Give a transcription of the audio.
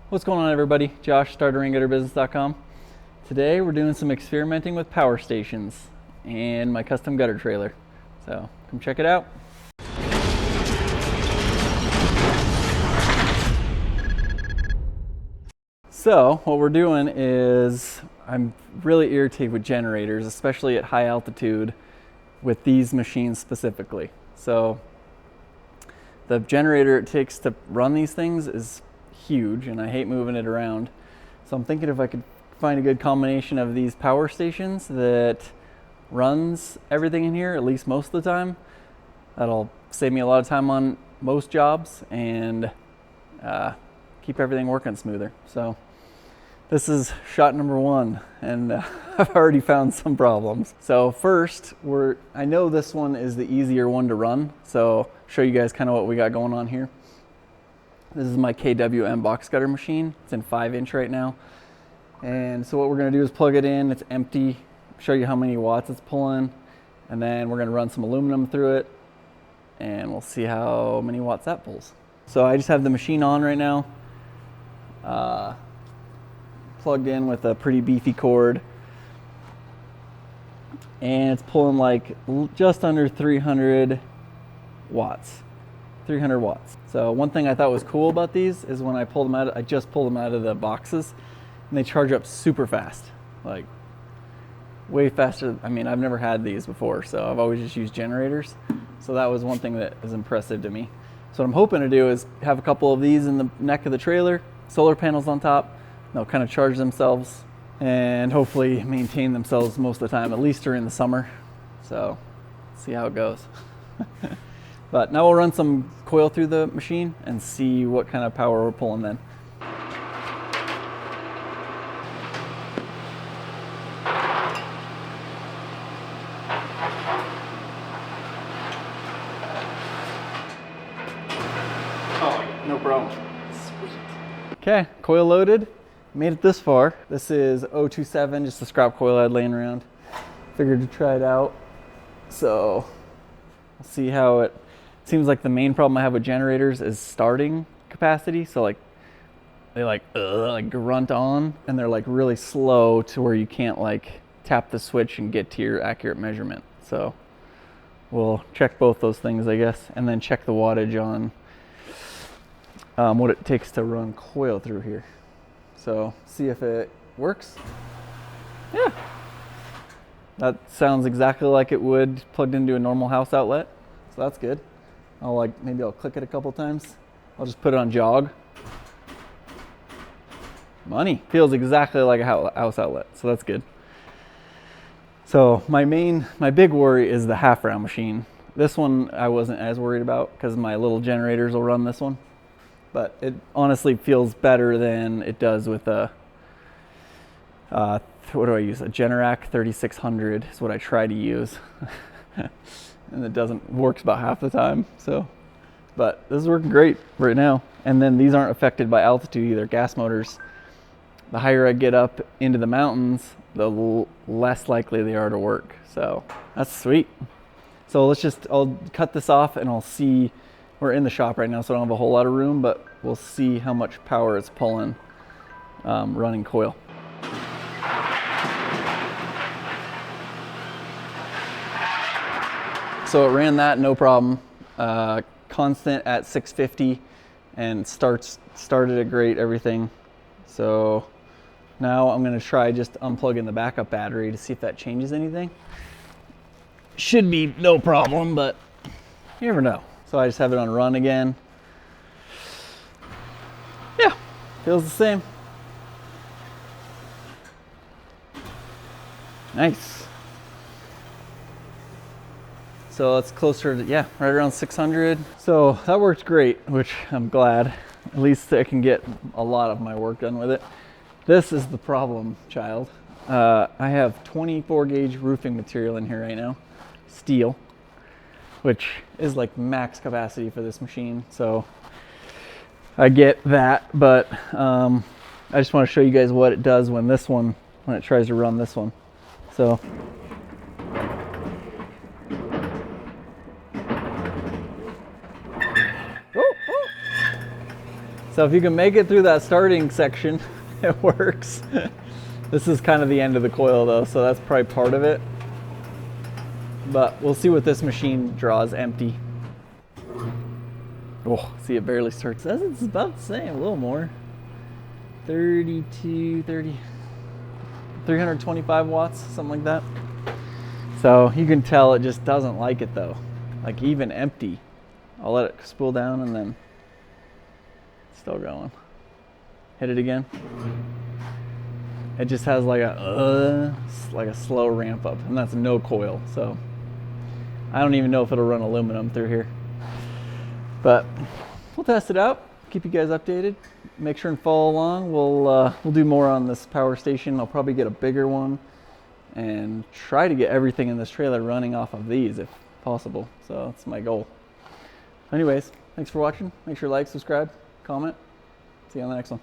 What's going on, everybody? Josh, starterandgutterbusiness.com. Today we're doing some experimenting with power stations and my custom gutter trailer. So come check it out. So what we're doing is, I'm really irritated with generators, especially at high altitude with these machines specifically. So the generator it takes to run these things is huge, and I hate moving it around. So I'm thinking if I could find a good combination of these power stations that runs everything in here, at least most of the time, that'll save me a lot of time on most jobs and keep everything working smoother. So this is shot number one, and I've already found some problems. So first, I know this one is the easier one to run, so show you guys kind of what we got going on here. This is my KWM box gutter machine. It's in 5-inch right now. And so what we're gonna do is plug it in, it's empty, show you how many watts it's pulling, and then we're gonna run some aluminum through it, and we'll see how many watts that pulls. So I just have the machine on right now, plugged in with a pretty beefy cord, and it's pulling like just under 300 watts. 300 watts. So one thing I thought was cool about these is when I pulled them out, I just pulled them out of the boxes, and they charge up super fast, like way faster. I mean, I've never had these before, so I've always just used generators. So that was one thing that is impressive to me. So what I'm hoping to do is have a couple of these in the neck of the trailer, solar panels on top. They'll kind of charge themselves and hopefully maintain themselves most of the time, at least during the summer. So see how it goes. But now we'll run some coil through the machine and see what kind of power we're pulling then. Oh, no problem. Sweet. Okay, coil loaded. Made it this far. This is 027, just a scrap coil I had laying around. Figured to try it out. So we'll see how it seems. Like the main problem I have with generators is starting capacity. So like they like grunt on, and they're like really slow to where you can't like tap the switch and get to your accurate measurement. So we'll check both those things, I guess, and then check the wattage on what it takes to run coil through here. So see if it works. Yeah, that sounds exactly like it would plugged into a normal house outlet. So that's good. Maybe I'll click it a couple times. I'll just put it on jog. Money. Feels exactly like a house outlet, so that's good. So my big worry is the half round machine. This one I wasn't as worried about because my little generators will run this one. But it honestly feels better than it does with a, what do I use? A Generac 3600 is what I try to use. And it works about half the time. So, but this is working great right now. And then these aren't affected by altitude either. Gas motors, the higher I get up into the mountains, the less likely they are to work. So that's sweet. So I'll cut this off and I'll see. We're in the shop right now, so I don't have a whole lot of room, but we'll see how much power it's pulling running coil. So it ran that, no problem. Constant at 650, and started it great, everything. So now I'm gonna try just unplugging the backup battery to see if that changes anything. Should be no problem, but you never know. So I just have it on run again. Yeah, feels the same. Nice. So it's closer to, yeah, right around 600. So that worked great, which I'm glad. At least I can get a lot of my work done with it. This is the problem, child. I have 24 gauge roofing material in here right now, steel, which is like max capacity for this machine. So I get that, but I just want to show you guys what it does when it tries to run this one. So So if you can make it through that starting section, it works. This is kind of the end of the coil though, so that's probably part of it. But we'll see what this machine draws empty. Oh, see, it barely starts. It's about the same, a little more. 32, 30, 325 watts, something like that. So you can tell it just doesn't like it though. Like even empty. I'll let it spool down and then it's still going. Hit it again. It just has like a slow ramp up, and that's no coil. So I don't even know if it'll run aluminum through here. But we'll test it out. Keep you guys updated. Make sure and follow along. We'll do more on this power station. I'll probably get a bigger one and try to get everything in this trailer running off of these if possible. So that's my goal. Anyways, thanks for watching. Make sure to like, subscribe, comment. See you on the next one.